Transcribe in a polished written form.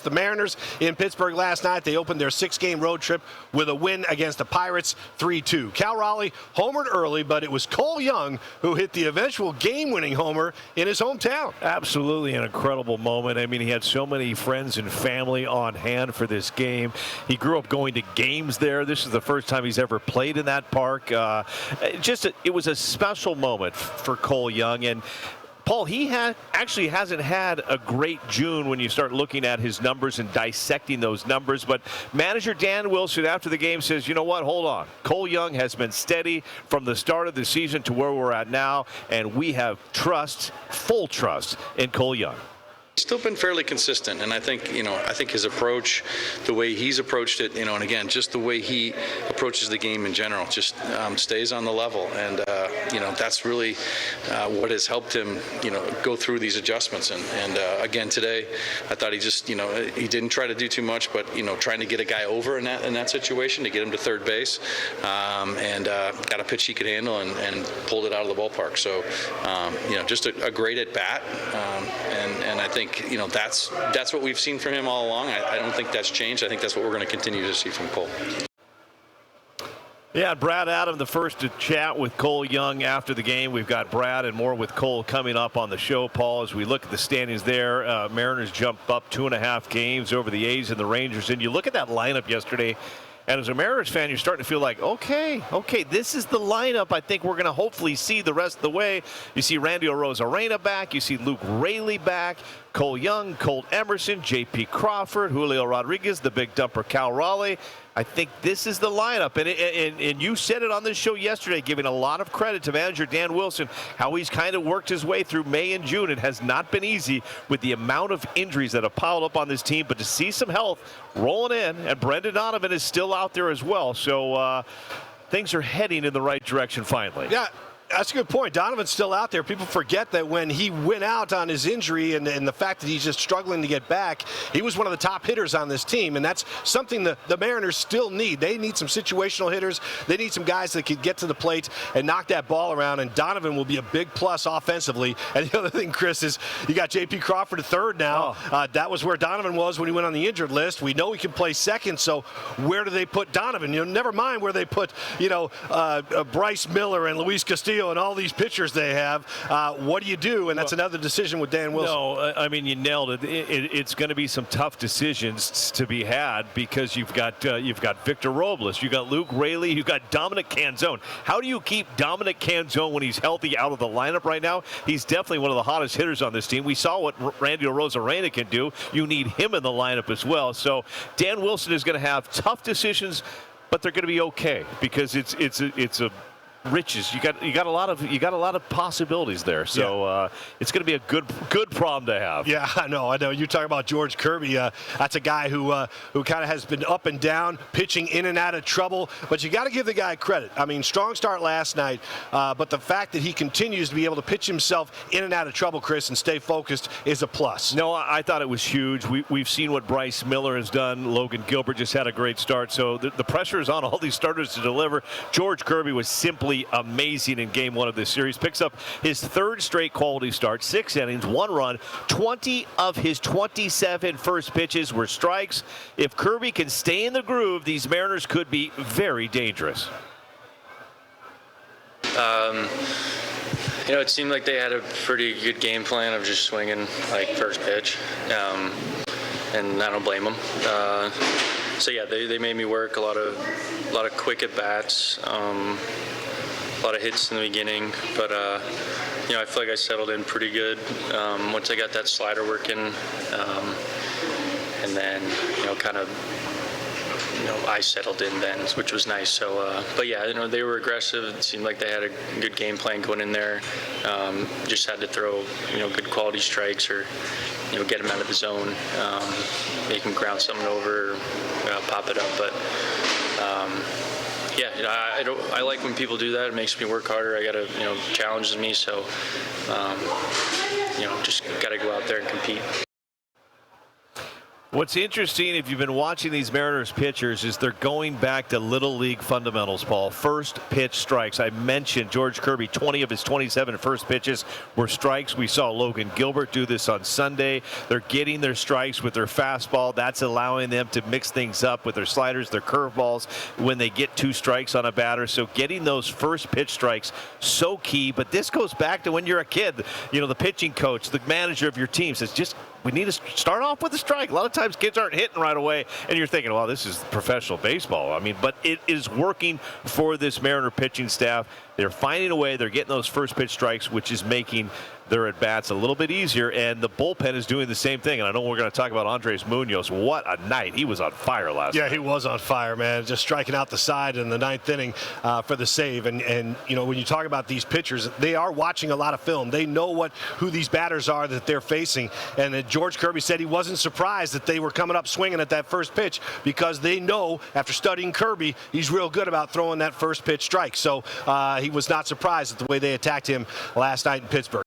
The Mariners in Pittsburgh last night. They opened their 6-game road trip with a win against the Pirates 3-2. Cal Raleigh homered early, but it was Cole Young who hit the eventual game-winning homer in his hometown. Absolutely an incredible moment. I mean, he had so many friends and family on hand for this game. He grew up going to games there. This is the first time he's ever played in that park. It was a special moment for Cole Young. And Paul, he actually hasn't had a great June when you start looking at his numbers and dissecting those numbers. But manager Dan Wilson after the game says, you know what, hold on. Cole Young has been steady from the start of the season to where we're at now, and we have full trust in Cole Young. Still been fairly consistent, and I think his approach, the way he's approached it, and again, just the way he approaches the game in general, just stays on the level, and that's really what has helped him, go through these adjustments. And again today, I thought he just, he didn't try to do too much, but trying to get a guy over in that situation to get him to third base, and got a pitch he could handle and pulled it out of the ballpark. So, just a great at bat, and I think that's what we've seen from him all along. I don't think that's changed. I think that's what we're going to continue to see from Cole. Yeah, Brad Adam, the first to chat with Cole Young after the game. We've got Brad and more with Cole coming up on the show, Paul, as we look at the standings there. Mariners jump up 2.5 games over the A's and the Rangers. And you look at that lineup yesterday, and as a Mariners fan, you're starting to feel like, okay, this is the lineup I think we're going to hopefully see the rest of the way. You see Randy Arozarena back. You see Luke Raley back. Cole Young, Colt Emerson, J.P. Crawford, Julio Rodriguez, the big dumper Cal Raleigh. I think this is the lineup. And you said it on this show yesterday, giving a lot of credit to manager Dan Wilson, how he's kind of worked his way through May and June. It has not been easy with the amount of injuries that have piled up on this team, but to see some health rolling in, and Brendan Donovan is still out there as well. So things are heading in the right direction finally. Yeah. That's a good point. Donovan's still out there. People forget that when he went out on his injury and the fact that he's just struggling to get back, he was one of the top hitters on this team, and that's something the Mariners still need. They need some situational hitters. They need some guys that could get to the plate and knock that ball around, and Donovan will be a big plus offensively. And the other thing, Chris, is you got J.P. Crawford at third now. That was where Donovan was when he went on the injured list. We know he can play second, so where do they put Donovan? Never mind where they put, Bryce Miller and Luis Castillo and all these pitchers they have. What do you do? And that's another decision with Dan Wilson. No, I mean, you nailed it. It's going to be some tough decisions to be had because you've got Victor Robles, you've got Luke Raley, you've got Dominic Canzone. How do you keep Dominic Canzone when he's healthy out of the lineup right now? He's definitely one of the hottest hitters on this team. We saw what Randy Arozarena can do. You need him in the lineup as well. So Dan Wilson is going to have tough decisions, but they're going to be okay because it's a riches. You got a lot of possibilities there. So it's going to be a good problem to have. Yeah, I know. You talk about George Kirby. That's a guy who kind of has been up and down, pitching in and out of trouble. But you got to give the guy credit. I mean, strong start last night, but the fact that he continues to be able to pitch himself in and out of trouble, Chris, and stay focused is a plus. No, I thought it was huge. We've seen what Bryce Miller has done. Logan Gilbert just had a great start. So the pressure is on all these starters to deliver. George Kirby was simply amazing in game one of this series. Picks up his third straight quality start, 6 innings, 1 run. 20 of his 27 first pitches were strikes. If Kirby can stay in the groove, these Mariners could be very dangerous. It seemed like they had a pretty good game plan of just swinging like first pitch, and I don't blame them. So yeah, they made me work a lot of quick at bats. A lot of hits in the beginning, but I feel like I settled in pretty good once I got that slider working, and then I settled in then, which was nice. So, but yeah, they were aggressive. It seemed like they had a good game plan going in there. Just had to throw good quality strikes or get them out of the zone, make them ground something over, or, pop it up, but. Yeah, I like when people do that. It makes me work harder. I gotta, challenges me. So, just gotta go out there and compete. What's interesting, if you've been watching these Mariners pitchers, is they're going back to Little League fundamentals, Paul. First pitch strikes. I mentioned George Kirby, 20 of his 27 first pitches were strikes. We saw Logan Gilbert do this on Sunday. They're getting their strikes with their fastball. That's allowing them to mix things up with their sliders, their curveballs when they get 2 strikes on a batter. So getting those first pitch strikes, so key. But this goes back to when you're a kid. You know, the pitching coach, the manager of your team says, we need to start off with a strike. A lot of times kids aren't hitting right away, and you're thinking, well, this is professional baseball. I mean, but it is working for this Mariner pitching staff. They're finding a way. They're getting those first pitch strikes, which is making their at-bats a little bit easier, and the bullpen is doing the same thing. And I know we're going to talk about Andres Munoz. What a night. He was on fire last night. Yeah, he was on fire, man. Just striking out the side in the 9th inning for the save. And you know, when you talk about these pitchers, they are watching a lot of film. They know who these batters are that they're facing. And George Kirby said he wasn't surprised that they were coming up swinging at that first pitch, because they know, after studying Kirby, he's real good about throwing that first pitch strike. So he was not surprised at the way they attacked him last night in Pittsburgh.